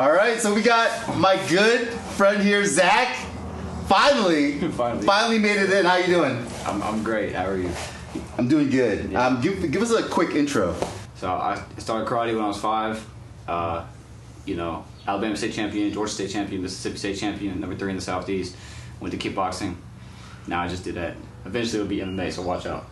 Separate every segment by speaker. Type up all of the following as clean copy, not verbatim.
Speaker 1: All right, so we got my good friend here, Zach. Finally made it in. How you doing?
Speaker 2: I'm great. How are you?
Speaker 1: I'm doing good.
Speaker 2: Yeah.
Speaker 1: Give us a quick intro.
Speaker 2: So I started karate when I was 5. Alabama State Champion, Georgia State Champion, Mississippi State Champion, number 3 in the Southeast. Went to kickboxing. Now I just do that. Eventually it'll be MMA, so watch out.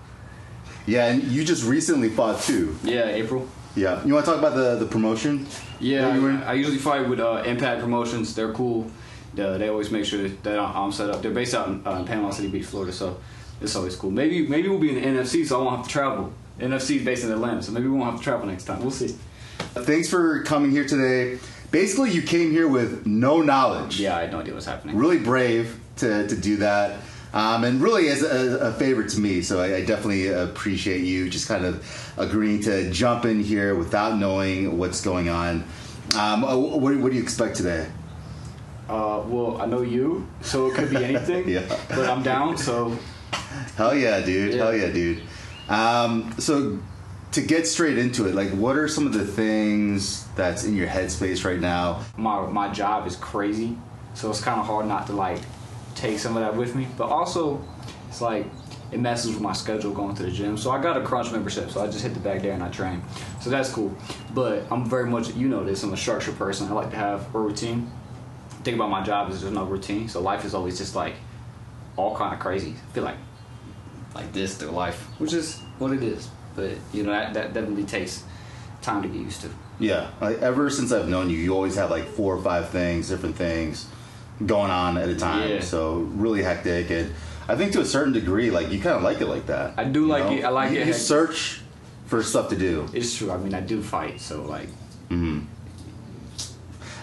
Speaker 1: Yeah, and you just recently fought too.
Speaker 2: Yeah, April.
Speaker 1: Yeah. You want to talk about the promotion?
Speaker 2: Yeah, I usually fight with Impact Promotions. They're cool. They always make sure that I'm set up. They're based out in Panama City Beach, Florida, so it's always cool. Maybe we'll be in the NFC, so I won't have to travel. NFC is based in Atlanta, so maybe we won't have to travel next time. We'll see.
Speaker 1: Thanks for coming here today. Basically, you came here with no knowledge.
Speaker 2: Yeah, I had no idea what's happening.
Speaker 1: Really brave to do that. And really as a favor to me, so I definitely appreciate you just kind of agreeing to jump in here without knowing what's going on. What do you expect today?
Speaker 2: Well, I know you, so it could be anything.
Speaker 1: Yeah.
Speaker 2: But I'm down, so.
Speaker 1: Hell yeah, dude. Yeah. Hell yeah, dude. So to get straight into it, like, what are some of the things that's in your headspace right now?
Speaker 2: My job is crazy, so it's kind of hard not to like take some of that with me. But also, it's like it messes with my schedule going to the gym. So I got a Crunch membership, so I just hit the back there and I train. So that's cool. But I'm very much, I'm a structured person. I like to have a routine. The thing about my job is there's no routine, so life is always just like all kind of crazy. I feel like this through life, which is what it is. But that definitely takes time to get used to.
Speaker 1: Yeah, like ever since I've known you, you always have like 4 or 5 different things going on at a time.
Speaker 2: Yeah.
Speaker 1: So really hectic, and I think to a certain degree, like you kind of like it like that.
Speaker 2: I do like it. I like it.
Speaker 1: You search for stuff to do.
Speaker 2: It's true. I mean, I do fight, so like.
Speaker 1: Mm-hmm.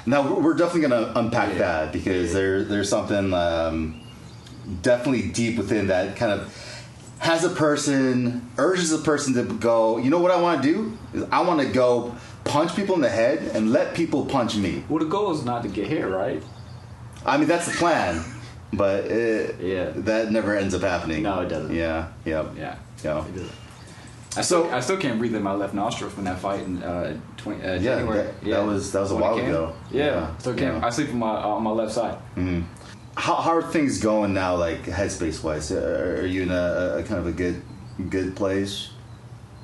Speaker 1: Now we're definitely gonna unpack that because there's something definitely deep within that kind of urges a person to go, you know what I want to do? Is I want to go punch people in the head and let people punch me.
Speaker 2: Well, the goal is not to get hit, right?
Speaker 1: I mean, that's the plan, but that never ends up happening.
Speaker 2: No, it doesn't.
Speaker 1: Yeah, yep.
Speaker 2: Yeah.
Speaker 1: Yeah.
Speaker 2: I still can't breathe in my left nostril from that fight in January.
Speaker 1: That was a while ago.
Speaker 2: Yeah. Still can't. I sleep on my left side.
Speaker 1: Mm-hmm. How are things going now, like headspace wise? Are you in a kind of a good place?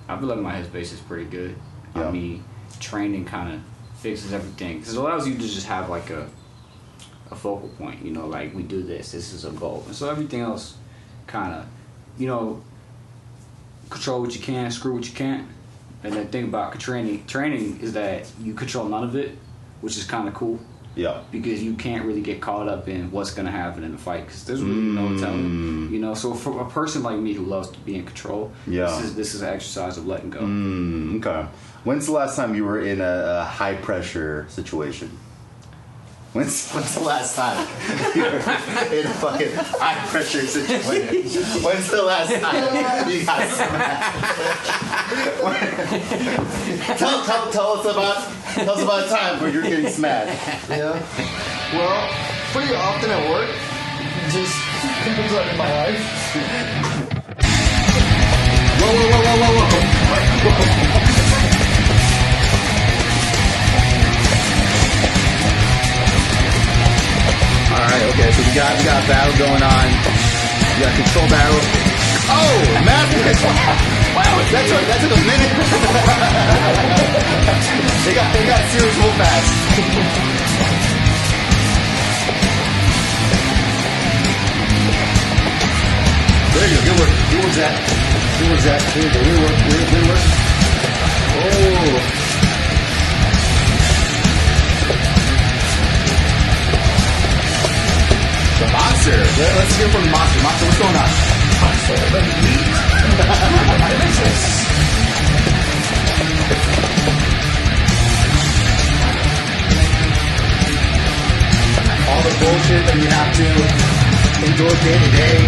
Speaker 2: I feel like my headspace is pretty good.
Speaker 1: Yeah.
Speaker 2: I mean, training kind of fixes everything because it allows you to just have like a focal point. Like we do this is a goal, and so everything else kind of, control what you can, screw what you can't. And the thing about training is that you control none of it, which is kind of cool.
Speaker 1: Yeah.
Speaker 2: Because you can't really get caught up in what's going to happen in the fight because there's really no telling. So for a person like me who loves to be in control, this is an exercise of letting go.
Speaker 1: Okay. When's the last time you were in a high pressure situation? When's the last time you were in a fucking high pressure situation? When's the last time you got smashed? Tell us about a time where you're getting smashed.
Speaker 3: Yeah. Well, pretty often at work. Just comes up in my life.
Speaker 1: Whoa. Alright, okay, so we got a battle going on. We got a control battle. Oh, master! Wow, that took a minute. they got serious real fast. There you go, good work, Zach. Good work. Oh. The monster. Let's hear from the monster. Monster, what's going on? Monster, let me eat. Delicious. All the bullshit that you have to endure day to day.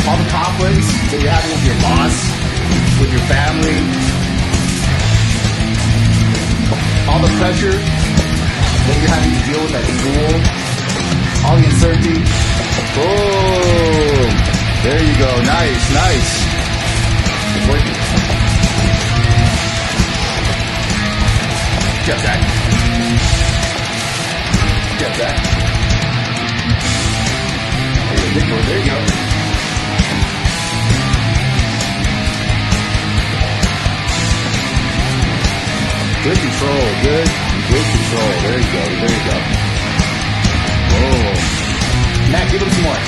Speaker 1: All the conflicts that you're having with your boss, with your family. All the pressure that you're having to deal with at school. All the uncertainty. Boom. There you go. Nice. It's working. Good job, Zach. Good job, Zach. There you go. Good control. Good control. There you go. Boom. Matt, give him some more.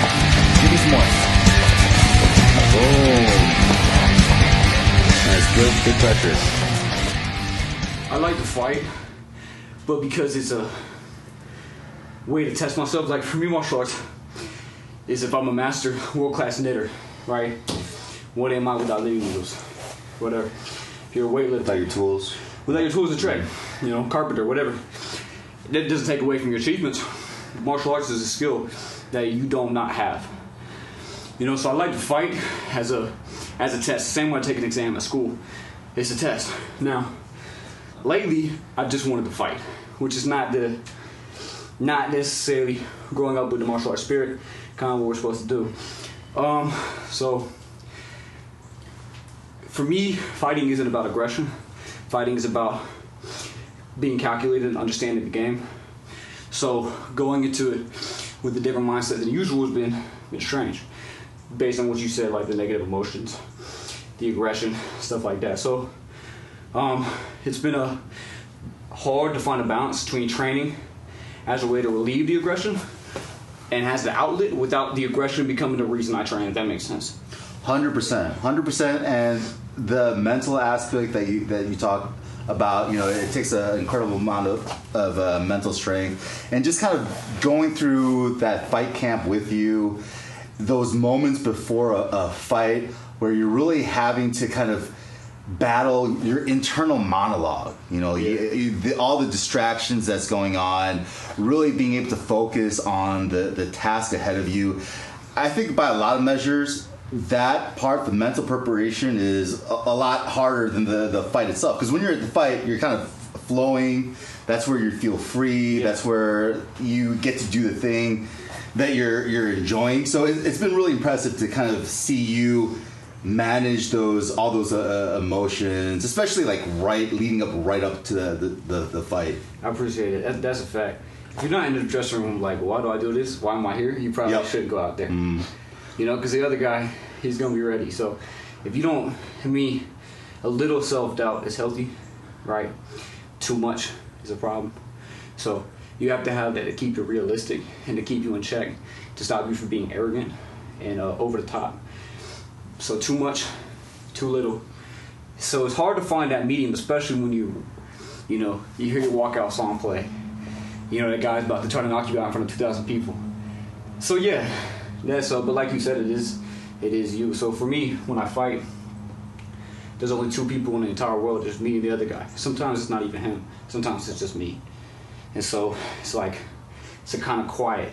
Speaker 1: Boom. Nice. Good pressure.
Speaker 2: I like to fight, but because it's a way to test myself, like for me, martial arts is if I'm a master, world-class knitter, right? What am I without knitting needles? Whatever. If you're a weightlifter.
Speaker 1: Without your tools.
Speaker 2: Without your tools to trade, carpenter, whatever. That doesn't take away from your achievements. Martial arts is a skill that you don't not have. So I like to fight as a test. Same way I take an exam at school. It's a test. Now, lately, I just wanted to fight, which is not necessarily growing up with the martial arts spirit, kind of what we're supposed to do. So, for me, fighting isn't about aggression. Fighting is about being calculated and understanding the game. So, going into it with a different mindset than usual has been strange, based on what you said, like the negative emotions, the aggression, stuff like that. So, it's been hard to find a balance between training as a way to relieve the aggression and as the outlet without the aggression becoming the reason I train, if that makes sense.
Speaker 1: 100%. And the mental aspect that you talk about, it takes an incredible amount of mental strength, and just kind of going through that fight camp with you, those moments before a fight where you're really having to kind of battle your internal monologue, all the distractions that's going on, really being able to focus on the task ahead of you. I think by a lot of measures, that part, the mental preparation, is a lot harder than the fight itself. Because when you're at the fight, you're kind of flowing. That's where you feel free. Yeah. That's where you get to do the thing that you're enjoying. So it's been really impressive to kind of see you manage all those emotions, especially leading up to the fight.
Speaker 2: I appreciate it. That's a fact. If you're not in the dressing room like, why do I do this? Why am I here? You probably shouldn't go out there. Because the other guy, he's going to be ready. So if you don't, a little self-doubt is healthy, right? Too much is a problem. So you have to have that to keep you realistic and to keep you in check, to stop you from being arrogant and over the top. So too much, too little. So it's hard to find that medium, especially when you hear your walkout song play. That guy's about to try to knock you out in front of 2,000 people. So yeah, that's but like you said, it is you. So for me, when I fight, there's only two people in the entire world, just me and the other guy. Sometimes it's not even him. Sometimes it's just me. And so it's a kind of quiet.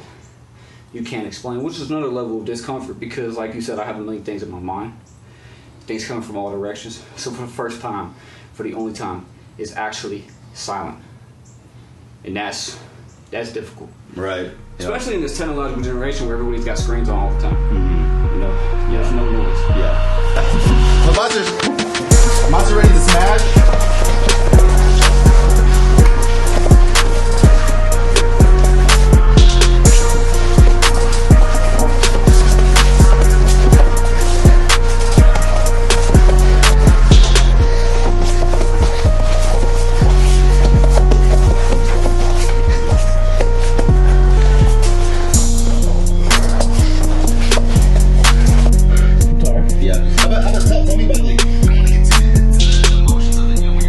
Speaker 2: You can't explain, which is another level of discomfort because, like you said, I have a million things in my mind. Things coming from all directions. So for the first time, for the only time, it's actually silent. And that's difficult.
Speaker 1: Right.
Speaker 2: Especially in this technological generation where everybody's got screens on all the time. There's no noise.
Speaker 1: Yeah. So Monster ready to smash? Tell me about, I want to get to the emotions of it.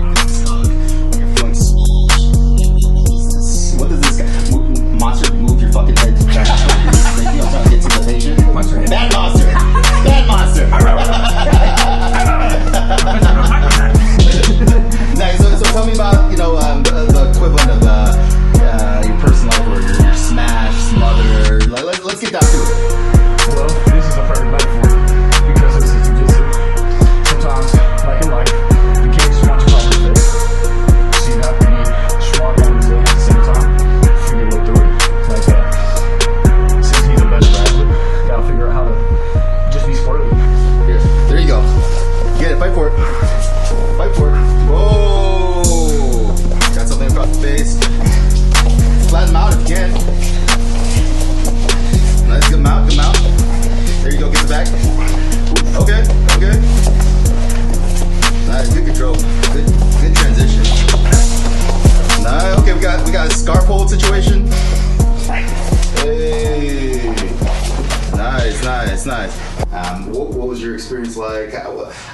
Speaker 1: got a scarf hold situation. Hey, nice. What was your experience like?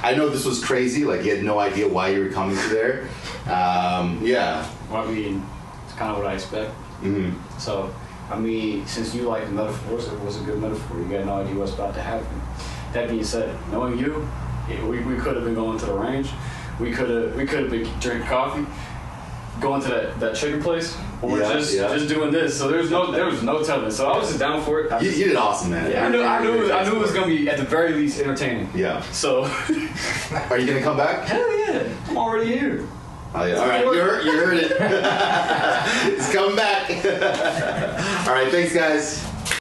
Speaker 1: I know this was crazy. Like you had no idea why you were coming to there. Yeah.
Speaker 2: Well, I mean, it's kind of what I expect.
Speaker 1: Mm-hmm.
Speaker 2: So, I mean, since you like the metaphors, it was a good metaphor. You got no idea what's about to happen. That being said, knowing you, we could have been going to the range. We could have been drinking coffee, going to that chicken place, or just doing this. So there was no telling. So I was just down for it.
Speaker 1: You did awesome, man.
Speaker 2: Yeah, I knew it was gonna be at the very least entertaining.
Speaker 1: Yeah.
Speaker 2: So.
Speaker 1: Are you gonna come back?
Speaker 2: Hell yeah! I'm already here.
Speaker 1: Oh yeah. All right, you heard it. It's coming back. All right, thanks guys.